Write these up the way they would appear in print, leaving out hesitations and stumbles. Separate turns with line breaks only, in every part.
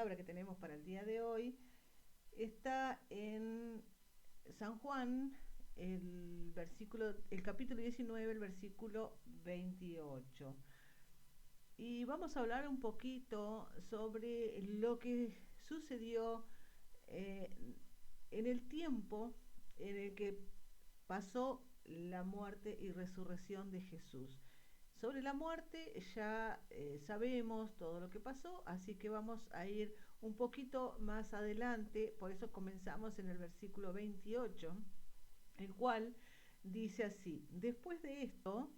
palabra que tenemos para el día de hoy está en San Juan, el capítulo 19, el versículo 28. Y vamos a hablar un poquito sobre lo que sucedió eh, en el tiempo en el que pasó la muerte y resurrección de Jesús. Sobre la muerte ya sabemos todo lo que pasó, así que vamos a ir un poquito más adelante, por eso comenzamos en el versículo 28, el cual dice así: después de esto,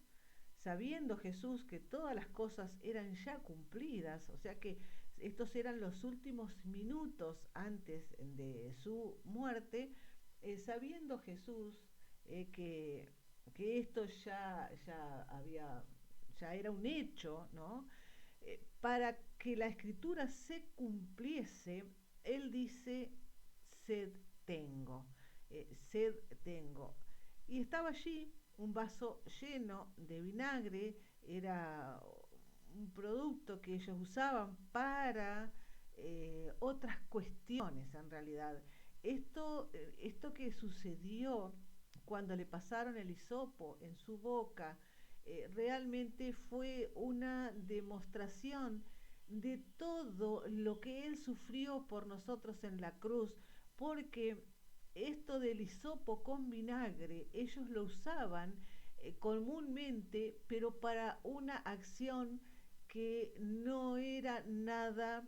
sabiendo Jesús que todas las cosas eran ya cumplidas, o sea que estos eran los últimos minutos antes de su muerte, sabiendo Jesús eh, que, que esto ya era un hecho, ¿no? Para que la escritura se cumpliese, él dice: sed tengo, sed tengo. Y estaba allí un vaso lleno de vinagre, era un producto que ellos usaban para otras cuestiones en realidad. Esto que sucedió cuando le pasaron el hisopo en su boca, realmente fue una demostración de todo lo que él sufrió por nosotros en la cruz, porque esto del hisopo con vinagre ellos lo usaban comúnmente, pero para una acción que no era nada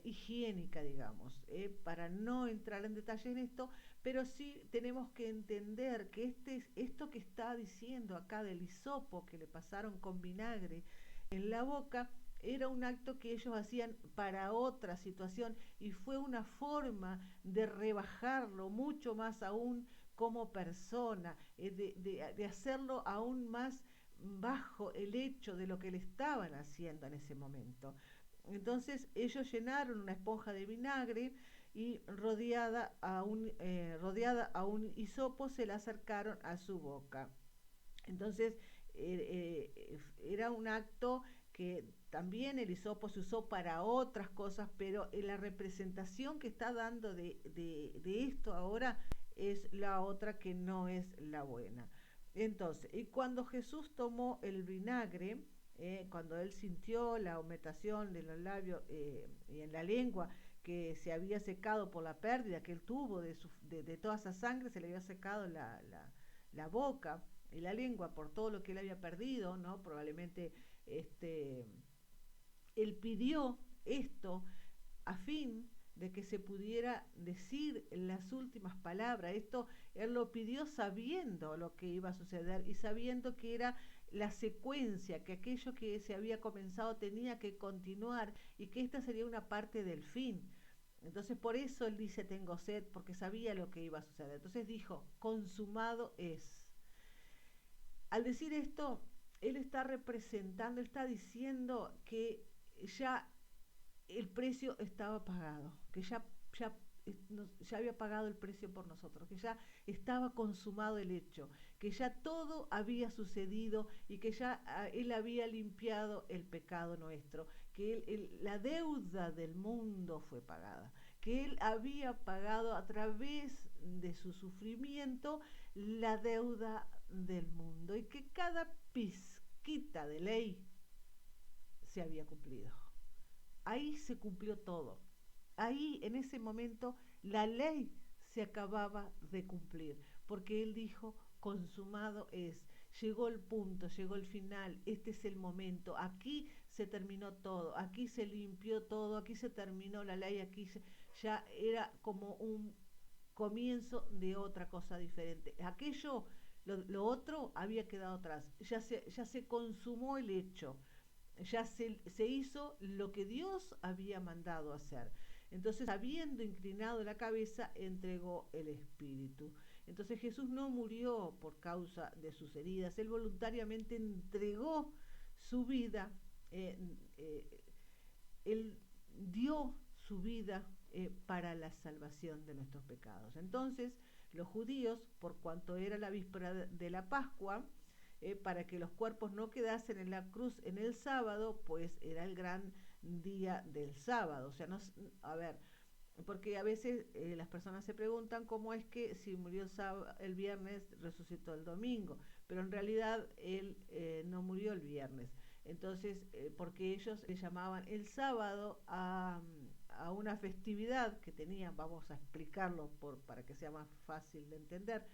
higiénica, digamos, para no entrar en detalle en esto, pero sí tenemos que entender que esto que está diciendo acá del hisopo que le pasaron con vinagre en la boca era un acto que ellos hacían para otra situación y fue una forma de rebajarlo mucho más aún como persona, de hacerlo aún más bajo el hecho de lo que le estaban haciendo en ese momento. Entonces ellos llenaron una esponja de vinagre y rodeada a un hisopo se la acercaron a su boca. Entonces era un acto que también el hisopo se usó para otras cosas, pero la representación que está dando de esto ahora es la otra, que no es la buena. Entonces, y cuando Jesús tomó el vinagre, cuando él sintió la humectación de los labios y en la lengua, que se había secado por la pérdida que él tuvo de toda esa sangre, se le había secado la boca y la lengua por todo lo que él había perdido, ¿no? Probablemente este, él pidió esto a fin de que se pudiera decir las últimas palabras. Esto él lo pidió sabiendo lo que iba a suceder y sabiendo que era la secuencia, que aquello que se había comenzado tenía que continuar y que esta sería una parte del fin. Entonces por eso él dice tengo sed, porque sabía lo que iba a suceder. Entonces dijo, consumado es. Al decir esto, él está representando, está diciendo que ya el precio estaba pagado, que ya había pagado el precio por nosotros, que ya estaba consumado el hecho, que ya todo había sucedido y que ya él había limpiado el pecado nuestro, que la deuda del mundo fue pagada, que él había pagado a través de su sufrimiento la deuda del mundo y que cada pizquita de ley se había cumplido. Ahí se cumplió todo. Ahí, en ese momento, la ley se acababa de cumplir, porque él dijo, consumado es, llegó el punto, llegó el final, este es el momento, aquí se terminó todo, aquí se limpió todo, aquí se terminó la ley, ya era como un comienzo de otra cosa diferente. Aquello, lo otro había quedado atrás, ya se consumó el hecho, se hizo lo que Dios había mandado hacer. Entonces, habiendo inclinado la cabeza, entregó el espíritu. Entonces Jesús no murió por causa de sus heridas, él voluntariamente entregó su vida, eh, eh, él dio su vida para la salvación de nuestros pecados. Entonces, los judíos, por cuanto era la víspera de la Pascua, para que los cuerpos no quedasen en la cruz en el sábado, pues era el gran día del sábado. O sea, no, a ver, porque a veces las personas se preguntan cómo es que si murió el viernes resucitó el domingo, pero en realidad él no murió el viernes. Entonces, porque ellos le llamaban el sábado a una festividad que tenían, vamos a explicarlo para que sea más fácil de entender,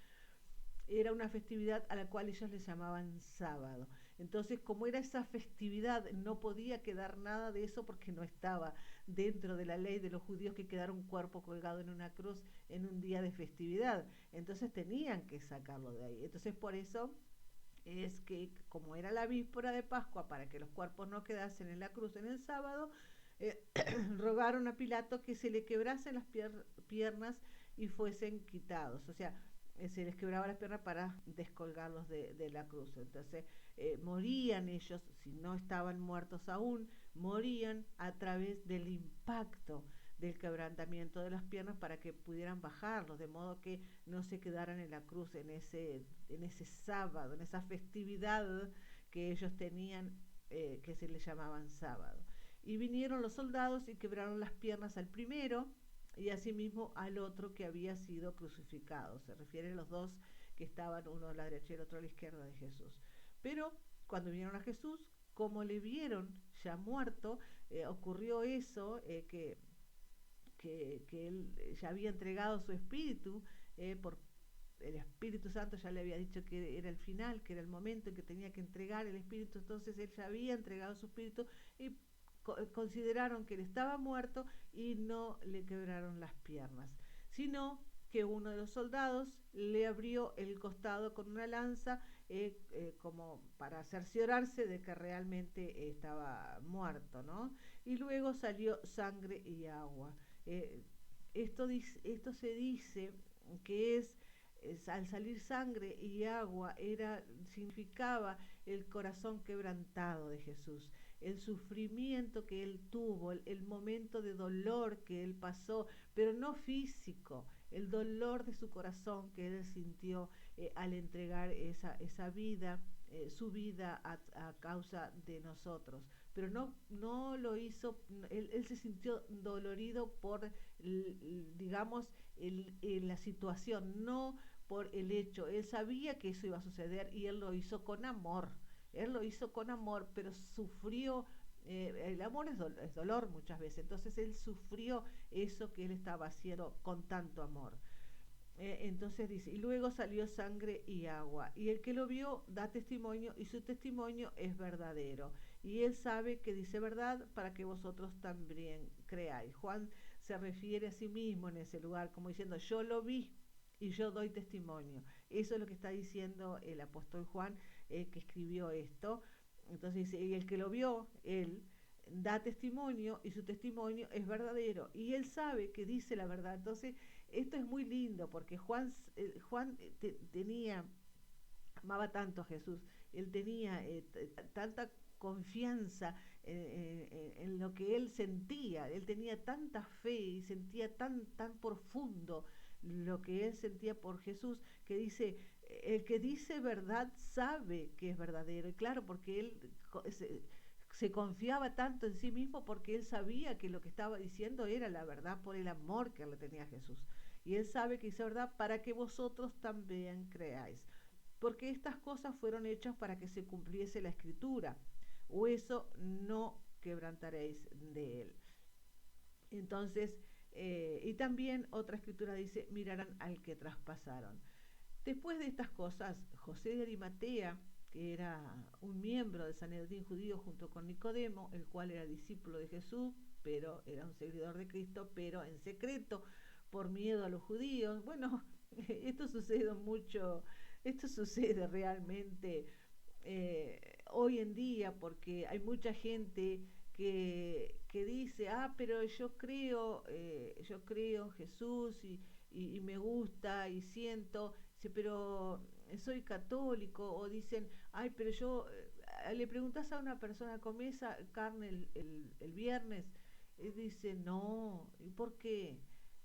era una festividad a la cual ellos les llamaban sábado. Entonces, como era esa festividad, no podía quedar nada de eso porque no estaba dentro de la ley de los judíos que quedara un cuerpo colgado en una cruz en un día de festividad. Entonces tenían que sacarlo de ahí. Entonces, por eso es que, como era la víspera de Pascua, para que los cuerpos no quedasen en la cruz en el sábado, rogaron a Pilato que se le quebrasen las piernas y fuesen quitados. O sea, se les quebraba las piernas para descolgarlos de la cruz. Entonces, morían ellos, si no estaban muertos aún, morían a través del impacto del quebrantamiento de las piernas para que pudieran bajarlos, de modo que no se quedaran en la cruz en ese sábado, en esa festividad que ellos tenían, que se les llamaban sábado. Y vinieron los soldados y quebraron las piernas al primero y asimismo al otro que había sido crucificado. Se refieren a los dos que estaban, uno a la derecha y el otro a la izquierda de Jesús. Pero cuando vieron a Jesús, como le vieron ya muerto, ocurrió eso, que él ya había entregado su espíritu, por el Espíritu Santo ya le había dicho que era el final, que era el momento en que tenía que entregar el espíritu. Entonces él ya había entregado su espíritu y consideraron que él estaba muerto y no le quebraron las piernas, sino que uno de los soldados le abrió el costado con una lanza, como para cerciorarse de que realmente estaba muerto, ¿no? Y luego salió sangre y agua. Eh, esto se dice que al salir sangre y agua significaba el corazón quebrantado de Jesús, el sufrimiento que él tuvo, el momento de dolor que él pasó, pero no físico, el dolor de su corazón que él sintió al entregar esa vida, su vida a causa de nosotros. Pero no lo hizo, él se sintió dolorido por, digamos, la situación, no por el hecho. Él sabía que eso iba a suceder y él lo hizo con amor. Él lo hizo con amor, pero sufrió. El amor es dolor muchas veces. Entonces él sufrió eso que él estaba haciendo con tanto amor. Entonces dice, y luego salió sangre y agua, y el que lo vio da testimonio, y su testimonio es verdadero, y él sabe que dice verdad para que vosotros también creáis. Juan se refiere a sí mismo en ese lugar como diciendo, yo lo vi y yo doy testimonio. Eso es lo que está diciendo el apóstol Juan, que escribió esto. Entonces dice, y el que lo vio, él da testimonio y su testimonio es verdadero, y él sabe que dice la verdad. Entonces esto es muy lindo porque Juan tenía, amaba tanto a Jesús, él tenía tanta confianza en lo que él sentía, él tenía tanta fe y sentía tan profundo lo que él sentía por Jesús, que dice, el que dice verdad sabe que es verdadero. Y claro, porque él se confiaba tanto en sí mismo porque él sabía que lo que estaba diciendo era la verdad por el amor que le tenía a Jesús. Y él sabe que dice verdad para que vosotros también creáis. Porque estas cosas fueron hechas para que se cumpliese la escritura. O eso no quebrantaréis de él. Entonces, y también otra escritura dice, mirarán al que traspasaron. Después de estas cosas, José de Arimatea, que era un miembro del Sanedrín judío junto con Nicodemo, el cual era discípulo de Jesús, pero era un seguidor de Cristo, pero en secreto, por miedo a los judíos. Bueno, esto sucede mucho, esto sucede realmente hoy en día, porque hay mucha gente que dice, pero yo creo en Jesús y me gusta y siento, pero soy católico, o dicen, pero yo, le preguntas a una persona, ¿comés carne el viernes? Y dice, no, ¿y por qué?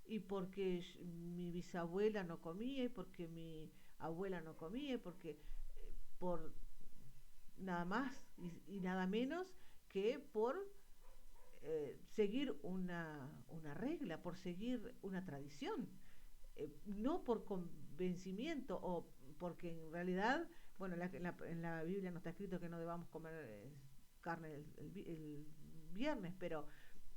Y porque mi bisabuela no comía, y porque mi abuela no comía, y porque por nada más y nada menos que por seguir una regla, por seguir una tradición, no por convencimiento o porque en realidad, bueno, en la Biblia no está escrito que no debamos comer carne el viernes, pero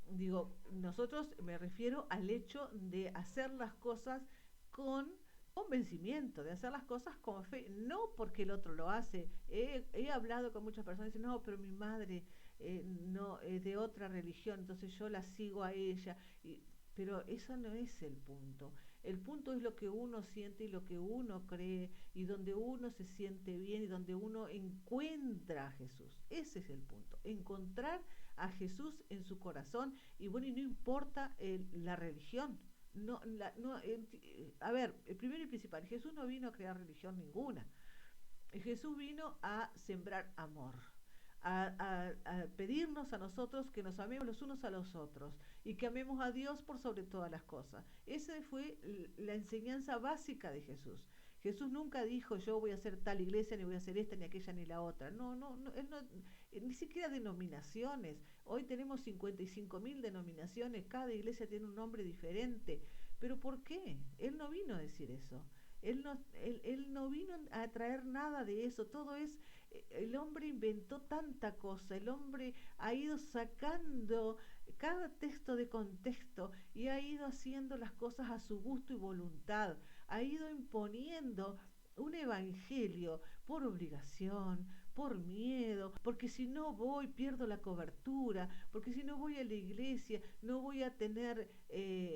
digo, nosotros me refiero al hecho de hacer las cosas con convencimiento, de hacer las cosas con fe, no porque el otro lo hace. He hablado con muchas personas y dicen, no, pero mi madre no es de otra religión, entonces yo la sigo a ella. Pero eso no es el punto. El punto es lo que uno siente y lo que uno cree y donde uno se siente bien y donde uno encuentra a Jesús. Ese es el punto. Encontrar a Jesús en su corazón y bueno, y no importa la religión. No, a ver, el primero y principal, Jesús no vino a crear religión ninguna. Jesús vino a sembrar amor, a pedirnos a nosotros que nos amemos los unos a los otros y que amemos a Dios por sobre todas las cosas. Esa fue la enseñanza básica de Jesús. Jesús nunca dijo yo voy a hacer tal iglesia, ni voy a hacer esta, ni aquella, ni la otra. No, no, no, él no, ni siquiera denominaciones. Hoy tenemos 55.000 denominaciones, cada iglesia tiene un nombre diferente. ¿Pero por qué? Él no vino a decir eso. Él no vino a traer nada de eso, todo es, el hombre inventó tanta cosa, el hombre ha ido sacando cada texto de contexto y ha ido haciendo las cosas a su gusto y voluntad, ha ido imponiendo un evangelio por obligación, por miedo, porque si no voy pierdo la cobertura, porque si no voy a la iglesia no voy a tener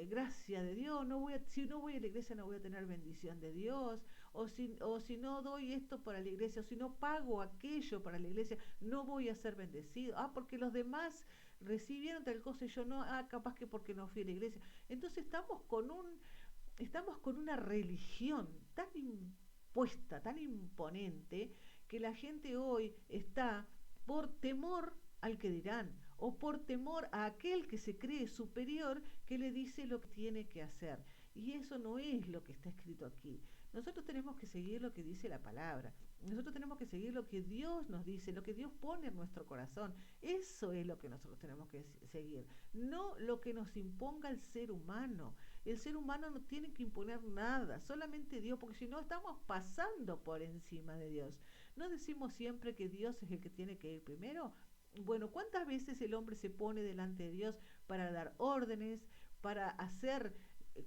gracia de Dios, si no voy a la iglesia no voy a tener bendición de Dios, o si no doy esto para la iglesia, o si no pago aquello para la iglesia, no voy a ser bendecido, porque los demás recibieron tal cosa y yo no, capaz que porque no fui a la iglesia. Entonces estamos con una religión tan impuesta, tan imponente, que la gente hoy está por temor al que dirán, o por temor a aquel que se cree superior que le dice lo que tiene que hacer. Y eso no es lo que está escrito aquí. Nosotros tenemos que seguir lo que dice la palabra. Nosotros tenemos que seguir lo que Dios nos dice, lo que Dios pone en nuestro corazón. Eso es lo que nosotros tenemos que seguir, no lo que nos imponga el ser humano. El ser humano no tiene que imponer nada, solamente Dios, porque si no estamos pasando por encima de Dios. ¿No decimos siempre que Dios es el que tiene que ir primero? Bueno, ¿cuántas veces el hombre se pone delante de Dios para dar órdenes, para hacer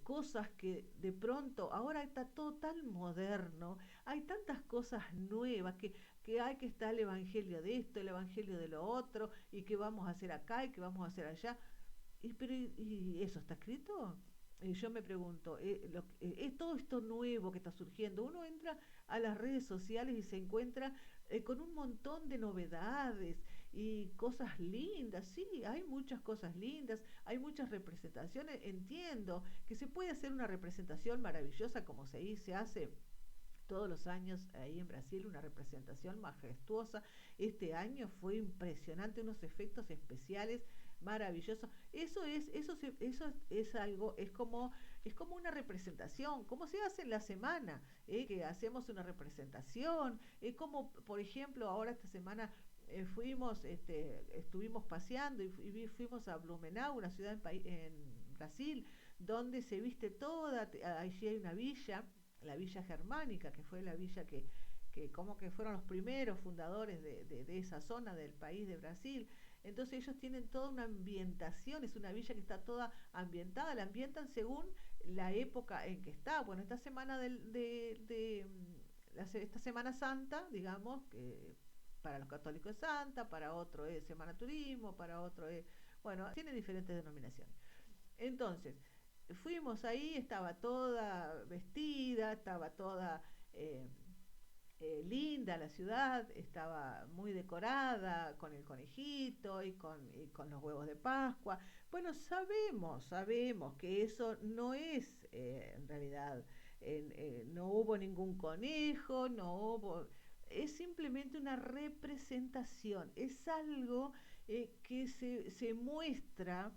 cosas que de pronto ahora está todo tan moderno, hay tantas cosas nuevas que hay que estar el evangelio de esto, el evangelio de lo otro, y que vamos a hacer acá y que vamos a hacer allá? ¿Y eso está escrito? Yo me pregunto, todo esto nuevo que está surgiendo, uno entra a las redes sociales y se encuentra con un montón de novedades y cosas lindas. Sí, hay muchas cosas lindas, hay muchas representaciones. Entiendo que se puede hacer una representación maravillosa como se hace todos los años ahí en Brasil, una representación majestuosa. Este año fue impresionante, unos efectos especiales maravillosos. Eso es algo, es como una representación, como se hace en la semana, que hacemos una representación, como por ejemplo ahora esta semana estuvimos paseando y fuimos a Blumenau, una ciudad en Brasil, donde se viste toda, allí hay una villa, la Villa Germánica, que fue la villa que como que fueron los primeros fundadores de esa zona del país de Brasil. Entonces ellos tienen toda una ambientación, es una villa que está toda ambientada, la ambientan según la época en que está. Bueno, esta semana esta Semana Santa, digamos, que para los católicos es Santa, para otro es Semana Turismo, para otro es, bueno, tiene diferentes denominaciones. Entonces, fuimos ahí, estaba toda vestida, estaba toda linda la ciudad, estaba muy decorada con el conejito y con los huevos de Pascua. Bueno, sabemos que eso no es en realidad, no hubo ningún conejo, no hubo, es simplemente una representación, es algo que se muestra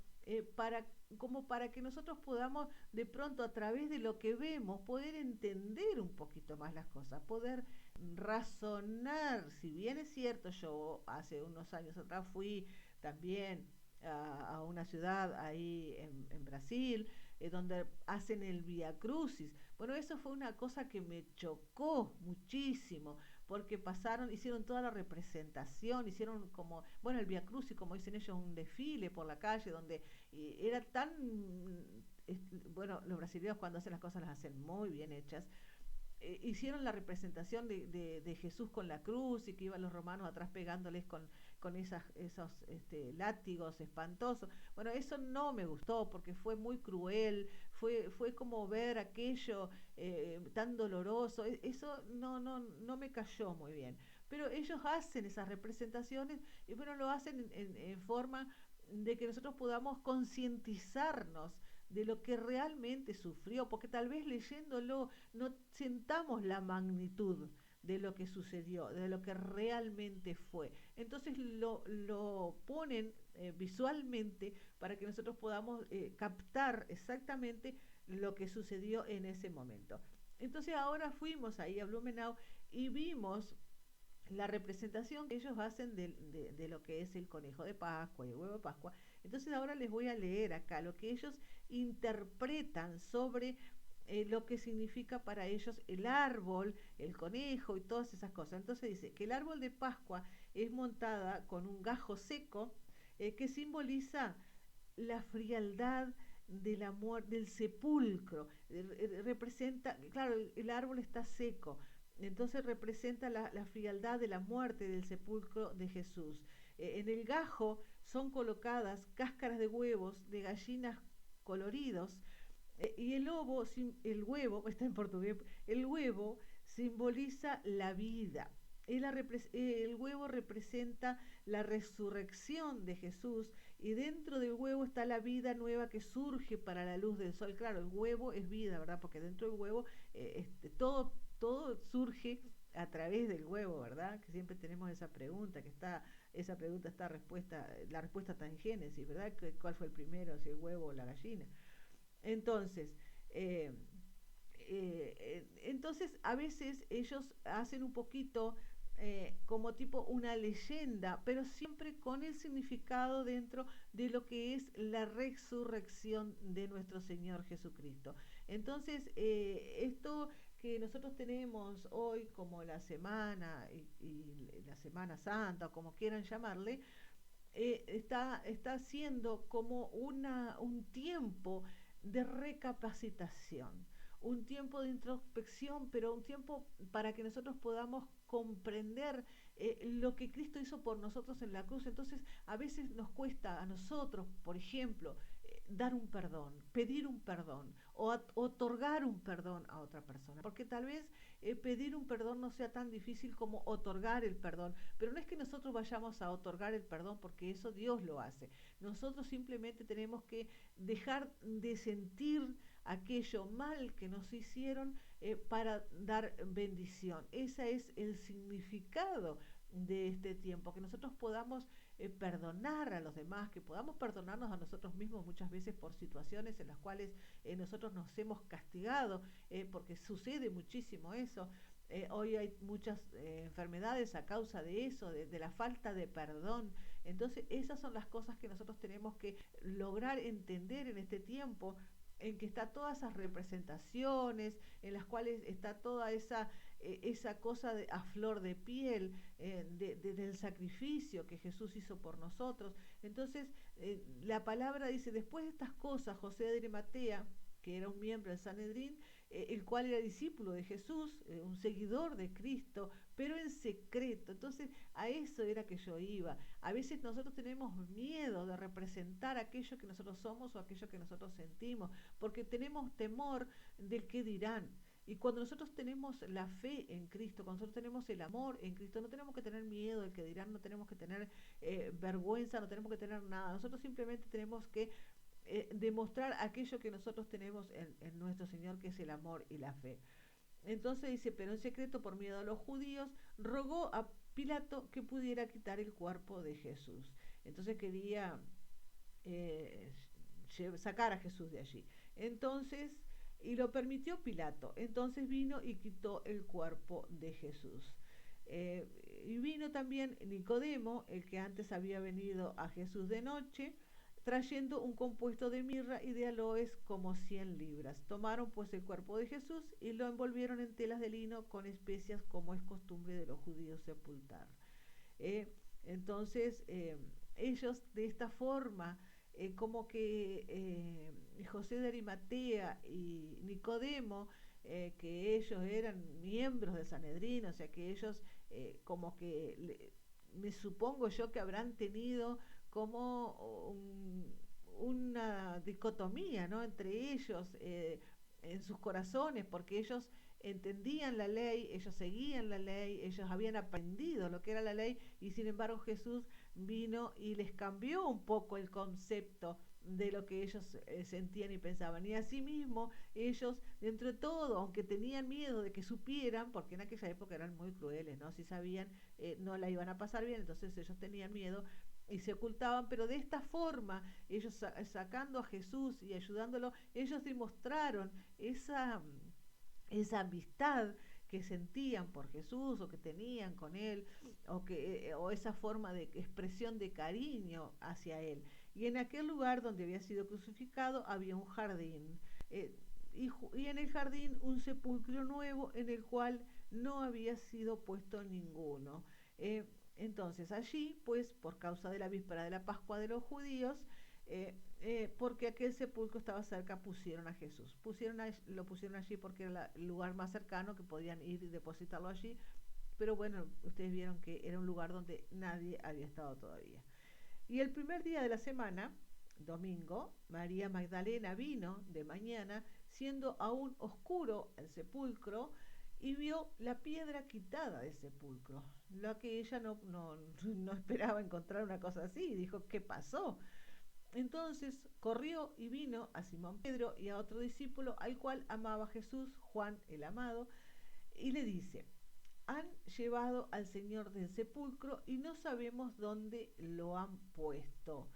como para que nosotros podamos de pronto a través de lo que vemos poder entender un poquito más las cosas, poder razonar. Si bien es cierto, yo hace unos años atrás fui también a una ciudad ahí en Brasil, donde hacen el Via Crucis. Bueno, eso fue una cosa que me chocó muchísimo, porque hicieron toda la representación, hicieron como, bueno, el Via Crucis, como dicen ellos, un desfile por la calle, donde era tan, bueno, los brasileños cuando hacen las cosas las hacen muy bien hechas. Hicieron la representación de Jesús con la cruz y que iban los romanos atrás pegándoles con esos látigos espantosos. Bueno, eso no me gustó porque fue muy cruel, fue como ver aquello tan doloroso. Eso no me cayó muy bien. Pero ellos hacen esas representaciones y bueno, lo hacen en forma de que nosotros podamos concientizarnos de lo que realmente sufrió, porque tal vez leyéndolo no sentamos la magnitud de lo que sucedió, de lo que realmente fue. Entonces lo ponen visualmente para que nosotros podamos captar exactamente lo que sucedió en ese momento. Entonces ahora fuimos ahí a Blumenau y vimos la representación que ellos hacen de lo que es el conejo de Pascua y el huevo de Pascua. Entonces ahora les voy a leer acá lo que ellos interpretan sobre lo que significa para ellos el árbol, el conejo y todas esas cosas. Entonces dice que el árbol de Pascua es montada con un gajo seco que simboliza la frialdad de la del sepulcro. Representa, claro, el árbol está seco, entonces representa la frialdad de la muerte del sepulcro de Jesús. En el gajo son colocadas cáscaras de huevos de gallinas coloridos y el huevo, está en portugués, el huevo simboliza la vida. El huevo representa la resurrección de Jesús y dentro del huevo está la vida nueva que surge para la luz del sol. Claro, el huevo es vida, ¿verdad? Porque dentro del huevo todo surge a través del huevo, ¿verdad? Que siempre tenemos esa pregunta, la respuesta está en Génesis, ¿verdad? ¿Cuál fue el primero, si el huevo o la gallina? Entonces, eh, entonces a veces ellos hacen un poquito como tipo una leyenda, pero siempre con el significado dentro de lo que es la resurrección de nuestro Señor Jesucristo. Entonces, esto que nosotros tenemos hoy como la semana y la Semana Santa, o como quieran llamarle, está siendo como un tiempo de recapacitación, un tiempo de introspección, pero un tiempo para que nosotros podamos comprender lo que Cristo hizo por nosotros en la cruz. Entonces, a veces nos cuesta a nosotros, por ejemplo, dar un perdón, pedir un perdón o otorgar un perdón a otra persona, porque tal vez pedir un perdón no sea tan difícil como otorgar el perdón, pero no es que nosotros vayamos a otorgar el perdón porque eso Dios lo hace. Nosotros simplemente tenemos que dejar de sentir aquello mal que nos hicieron para dar bendición. Ese es el significado de este tiempo, que nosotros podamos perdonar a los demás, que podamos perdonarnos a nosotros mismos muchas veces por situaciones en las cuales nosotros nos hemos castigado, porque sucede muchísimo eso. Hoy hay muchas enfermedades a causa de eso, de la falta de perdón. Entonces esas son las cosas que nosotros tenemos que lograr entender en este tiempo en que está todas esas representaciones, en las cuales está toda esa cosa a flor de piel del sacrificio que Jesús hizo por nosotros. Entonces, la palabra dice, después de estas cosas, José de Arimatea, que era un miembro del Sanedrín, el cual era discípulo de Jesús, un seguidor de Cristo, pero en secreto. Entonces, a eso era que yo iba. A veces nosotros tenemos miedo de representar aquello que nosotros somos o aquello que nosotros sentimos, porque tenemos temor del qué dirán. Y cuando nosotros tenemos la fe en Cristo, cuando nosotros tenemos el amor en Cristo, no tenemos que tener miedo del que dirán, no tenemos que tener vergüenza, no tenemos que tener nada. Nosotros simplemente tenemos que demostrar aquello que nosotros tenemos en nuestro Señor, que es el amor y la fe. Entonces dice, pero en secreto, por miedo a los judíos, rogó a Pilato que pudiera quitar el cuerpo de Jesús. Entonces quería eh, sacar a Jesús de allí. Entonces, y lo permitió Pilato. Entonces vino y quitó el cuerpo de Jesús. Y vino también Nicodemo, el que antes había venido a Jesús de noche, trayendo un compuesto de mirra y de aloes como 100 libras. Tomaron pues el cuerpo de Jesús y lo envolvieron en telas de lino con especias, como es costumbre de los judíos sepultar. Eh, entonces, ellos de esta forma, como que José de Arimatea y Nicodemo, que ellos eran miembros del Sanedrín, o sea que ellos como que me supongo yo que habrán tenido como una dicotomía, ¿no?, entre ellos, en sus corazones, porque ellos entendían la ley, ellos seguían la ley, ellos habían aprendido lo que era la ley, y sin embargo Jesús vino y les cambió un poco el concepto de lo que ellos sentían y pensaban. Y asimismo ellos, dentro de todo, aunque tenían miedo de que supieran, porque en aquella época eran muy crueles, ¿no?, si sabían, no la iban a pasar bien, entonces ellos tenían miedo y se ocultaban, pero de esta forma, ellos sacando a Jesús y ayudándolo, ellos demostraron esa amistad que sentían por Jesús o que tenían con él, o esa forma de expresión de cariño hacia él. Y en aquel lugar donde había sido crucificado había un jardín, eh, y en el jardín un sepulcro nuevo en el cual no había sido puesto ninguno. Eh, entonces allí, pues por causa de la víspera de la Pascua de los judíos, porque aquel sepulcro estaba cerca, pusieron a Jesús. Lo pusieron allí porque era el lugar más cercano que podían ir y depositarlo allí. Pero bueno, ustedes vieron que era un lugar donde nadie había estado todavía. Y el primer día de la semana, domingo, María Magdalena vino de mañana, siendo aún oscuro el sepulcro, y vio la piedra quitada del sepulcro, lo que ella no esperaba encontrar una cosa así. Dijo, ¿qué pasó? Entonces corrió y vino a Simón Pedro y a otro discípulo al cual amaba Jesús, Juan el amado, y le dice, han llevado al Señor del sepulcro y no sabemos dónde lo han puesto.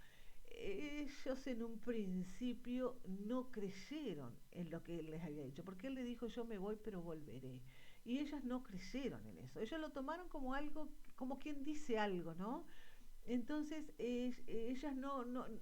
Ellos en un principio no creyeron en lo que él les había dicho, porque él le dijo, yo me voy pero volveré. Y ellos no creyeron en eso, ellos lo tomaron como algo, como quien dice algo, ¿no? Entonces, ellas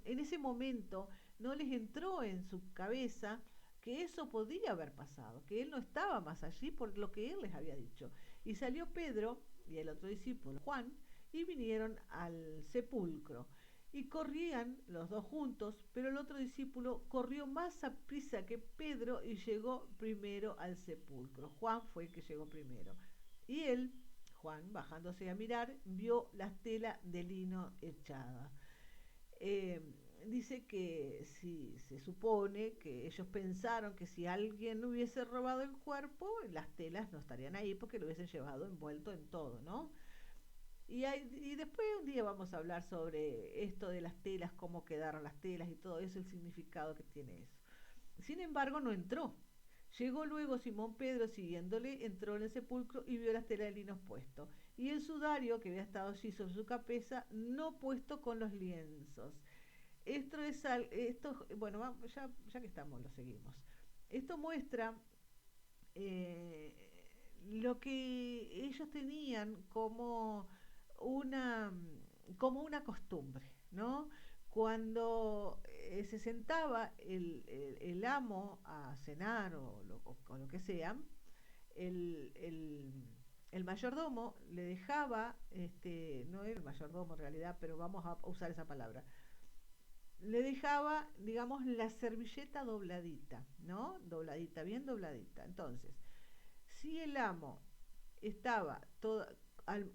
en ese momento no les entró en su cabeza que eso podía haber pasado, que él no estaba más allí por lo que él les había dicho. Y salió Pedro y el otro discípulo, Juan, y vinieron al sepulcro. Y corrían los dos juntos, pero el otro discípulo corrió más a prisa que Pedro y llegó primero al sepulcro. Juan fue el que llegó primero. Y él, Juan, bajándose a mirar, vio las telas de lino echada. Eh, Dice que si se supone que ellos pensaron que si alguien hubiese robado el cuerpo, las telas no estarían ahí porque lo hubiesen llevado envuelto en todo, ¿no? Y después un día vamos a hablar sobre esto de las telas, cómo quedaron las telas y todo eso, el significado que tiene eso. Sin embargo, no entró. Llegó luego Simón Pedro siguiéndole, entró en el sepulcro y vio las telas de lino puesto, y el sudario que había estado allí sobre su cabeza no puesto con los lienzos. Bueno, ya que estamos, lo seguimos. Esto muestra eh, lo que ellos tenían una, como una costumbre, ¿no? Cuando se sentaba el amo a cenar o lo que sea, el, el, el mayordomo le dejaba, no era el mayordomo en realidad, pero vamos a usar esa palabra, le dejaba, digamos, la servilleta dobladita, ¿no? Dobladita, bien dobladita. Entonces, si el amo estaba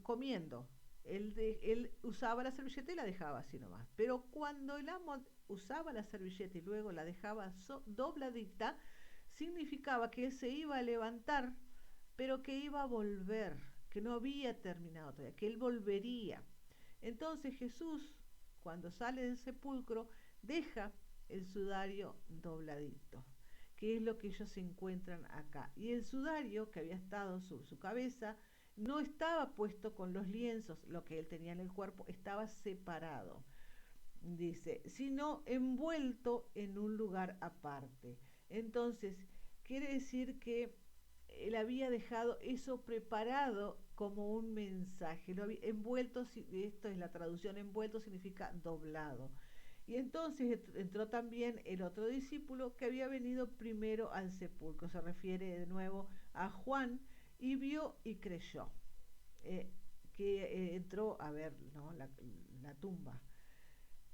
comiendo, él usaba la servilleta y la dejaba así nomás. Pero cuando el amo usaba la servilleta y luego la dejaba dobladita, significaba que él se iba a levantar, pero que iba a volver, que no había terminado todavía, que él volvería. Entonces Jesús, cuando sale del sepulcro, deja el sudario dobladito, que es lo que ellos encuentran acá. Y el sudario que había estado sobre su cabeza no estaba puesto con los lienzos, lo que él tenía en el cuerpo estaba separado, dice, sino envuelto en un lugar aparte. Entonces, quiere decir que él había dejado eso preparado como un mensaje. Lo había envuelto, esto es la traducción, envuelto significa doblado. Y entonces entró también el otro discípulo que había venido primero al sepulcro. Se refiere de nuevo a Juan y vio y creyó. Que entró a ver, ¿no?, la tumba.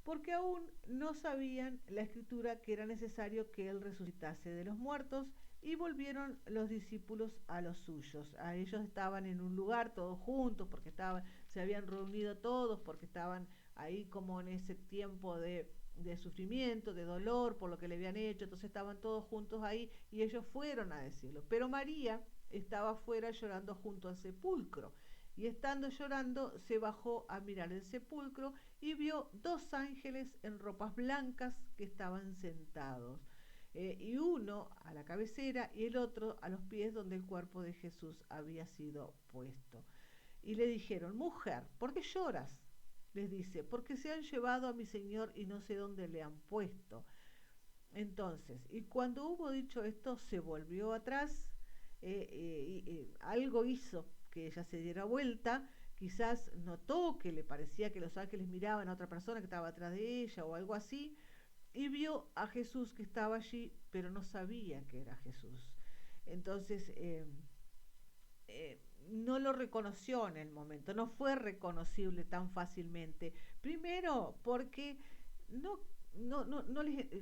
Porque aún no sabían la escritura que era necesario que él resucitase de los muertos, y volvieron los discípulos a los suyos. A ellos estaban en un lugar todos juntos, porque se habían reunido todos, porque estaban ahí como en ese tiempo de sufrimiento, de dolor por lo que le habían hecho. Entonces estaban todos juntos ahí y ellos fueron a decirlo. Pero María estaba afuera llorando junto al sepulcro. Y estando llorando, se bajó a mirar el sepulcro y vio dos ángeles en ropas blancas que estaban sentados, y uno a la cabecera y el otro a los pies donde el cuerpo de Jesús había sido puesto. Y le dijeron: mujer, ¿por qué lloras? Les dice: porque se han llevado a mi Señor y no sé dónde le han puesto. Entonces, y cuando hubo dicho esto, se volvió atrás, algo hizo que ella se diera vuelta, quizás notó que le parecía que los ángeles miraban a otra persona que estaba atrás de ella o algo así, y vio a Jesús que estaba allí, pero no sabía que era Jesús. Entonces, no lo reconoció en el momento, no fue reconocible tan fácilmente. Primero, porque no,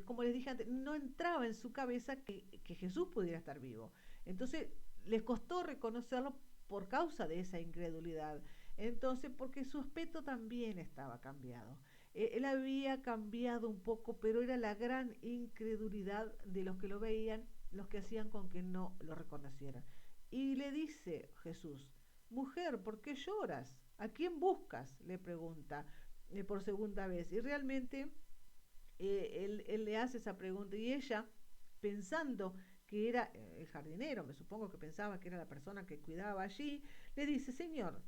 como les dije antes, no entraba en su cabeza que Jesús pudiera estar vivo. Entonces, les costó reconocerlo por causa de esa incredulidad. Entonces, porque su aspecto también estaba cambiado. Él había cambiado un poco, pero era la gran incredulidad de los que lo veían, los que hacían con que no lo reconocieran. Y le dice Jesús: mujer, ¿por qué lloras? ¿A quién buscas?, le pregunta por segunda vez. Y realmente él le hace esa pregunta, y ella, pensando que era el jardinero, me supongo que pensaba que era la persona que cuidaba allí, le dice: Señor,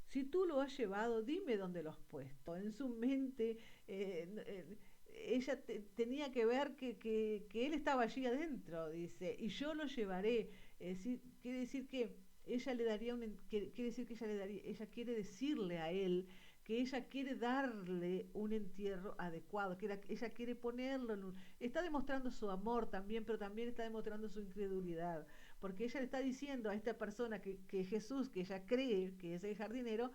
si tú lo has llevado, dime dónde lo has puesto. En su mente, ella tenía que ver que él estaba allí adentro, dice, y yo lo llevaré. Quiere decir que ella le daría quiere decir que ella quiere decirle a él que ella quiere darle un entierro adecuado, que ella quiere ponerlo está demostrando su amor también, pero también está demostrando su incredulidad, porque ella le está diciendo a esta persona que Jesús, que ella cree que es el jardinero,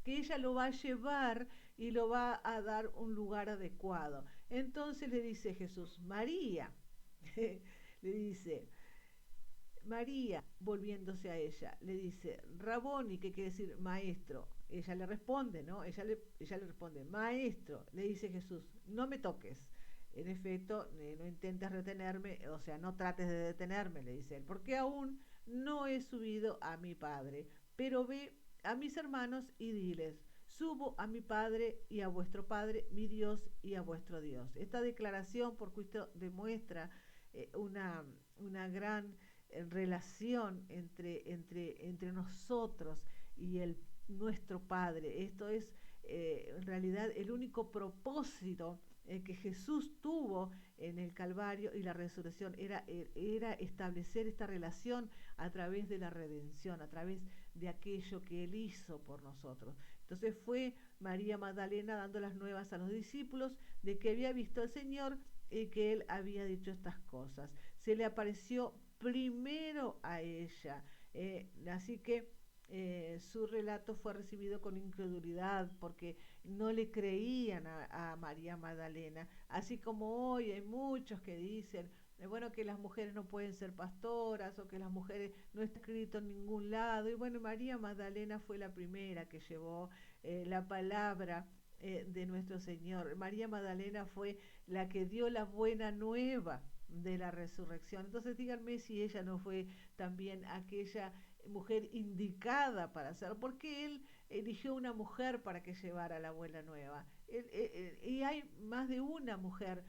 que ella lo va a llevar y lo va a dar un lugar adecuado. Entonces le dice Jesús: María. Le dice María, volviéndose a ella, le dice: Raboni, que quiere decir maestro. Ella le responde, ¿no? Ella le responde: maestro. Le dice Jesús: no me toques. En efecto, no intentes retenerme, o sea, no trates de detenerme, le dice él, porque aún no he subido a mi Padre. Pero ve a mis hermanos y diles: subo a mi Padre y a vuestro Padre, mi Dios y a vuestro Dios. Esta declaración, por cuanto demuestra una gran relación entre nosotros y nuestro Padre. Esto es en realidad el único propósito que Jesús tuvo en el Calvario y la resurrección, era establecer esta relación a través de la redención, a través de aquello que Él hizo por nosotros. Entonces fue María Magdalena dando las nuevas a los discípulos de que había visto al Señor y que Él había dicho estas cosas. Se le apareció primero a ella, así que su relato fue recibido con incredulidad, porque no le creían a María Magdalena, así como hoy hay muchos que dicen, bueno, que las mujeres no pueden ser pastoras, o que las mujeres no está escrito en ningún lado. Y bueno, María Magdalena fue la primera que llevó la palabra de nuestro Señor. María Magdalena fue la que dio la buena nueva de la resurrección. Entonces díganme si ella no fue también aquella mujer indicada para hacerlo, porque él eligió una mujer para que llevara la buena nueva. Y hay más de una mujer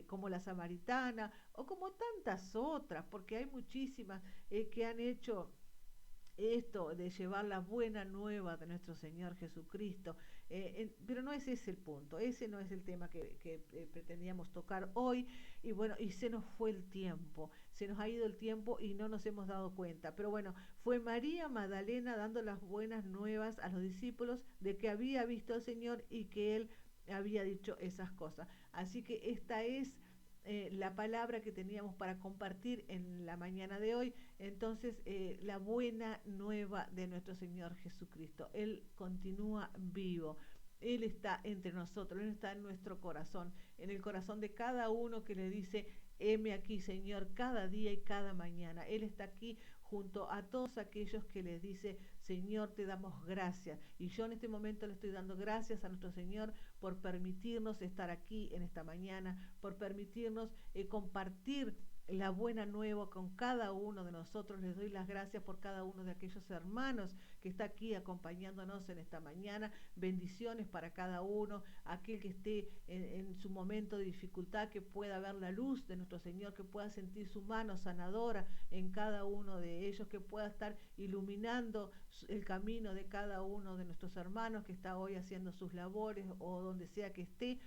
como la samaritana, o como tantas otras, porque hay muchísimas que han hecho esto de llevar la buena nueva de nuestro Señor Jesucristo. Pero no es ese el punto, ese no es el tema que pretendíamos tocar hoy. Y bueno, y se nos fue el tiempo, se nos ha ido el tiempo y no nos hemos dado cuenta. Pero bueno, fue María Magdalena dando las buenas nuevas a los discípulos de que había visto al Señor y que Él había dicho esas cosas. Así que esta es la palabra que teníamos para compartir en la mañana de hoy. Entonces, la buena nueva de nuestro Señor Jesucristo. Él continúa vivo. Él está entre nosotros, Él está en nuestro corazón, en el corazón de cada uno que le dice, heme aquí, Señor, cada día y cada mañana. Él está aquí junto a todos aquellos que les dice, Señor, te damos gracias. Y yo en este momento le estoy dando gracias a nuestro Señor por permitirnos estar aquí en esta mañana, por permitirnos compartir la buena nueva con cada uno de nosotros. Les doy las gracias por cada uno de aquellos hermanos que está aquí acompañándonos en esta mañana. Bendiciones para cada uno, aquel que esté en su momento de dificultad, que pueda ver la luz de nuestro Señor, que pueda sentir su mano sanadora en cada uno de ellos, que pueda estar iluminando el camino de cada uno de nuestros hermanos que está hoy haciendo sus labores o donde sea que esté.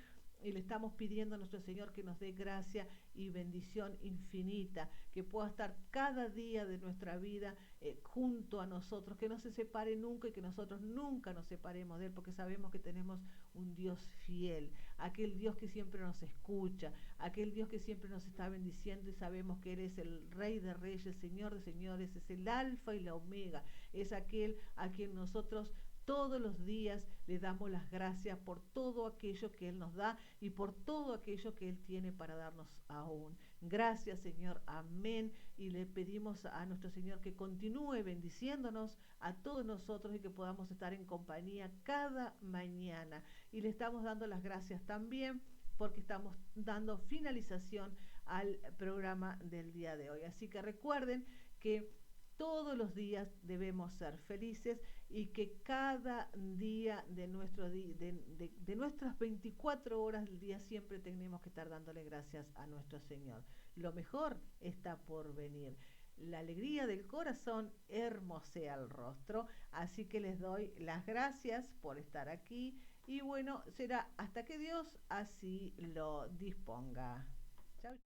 Y le estamos pidiendo a nuestro Señor que nos dé gracia y bendición infinita, que pueda estar cada día de nuestra vida junto a nosotros, que no se separe nunca y que nosotros nunca nos separemos de Él, porque sabemos que tenemos un Dios fiel, aquel Dios que siempre nos escucha, aquel Dios que siempre nos está bendiciendo, y sabemos que Él es el Rey de Reyes, el Señor de Señores, es el Alfa y la Omega, es aquel a quien nosotros todos los días le damos las gracias por todo aquello que Él nos da y por todo aquello que Él tiene para darnos aún. Gracias, Señor. Amén. Y le pedimos a nuestro Señor que continúe bendiciéndonos a todos nosotros y que podamos estar en compañía cada mañana. Y le estamos dando las gracias también porque estamos dando finalización al programa del día de hoy. Así que recuerden que todos los días debemos ser felices y que cada día de nuestras 24 horas del día siempre tenemos que estar dándole gracias a nuestro Señor. Lo mejor está por venir. La alegría del corazón hermosea el rostro, así que les doy las gracias por estar aquí y bueno, será hasta que Dios así lo disponga. Chau.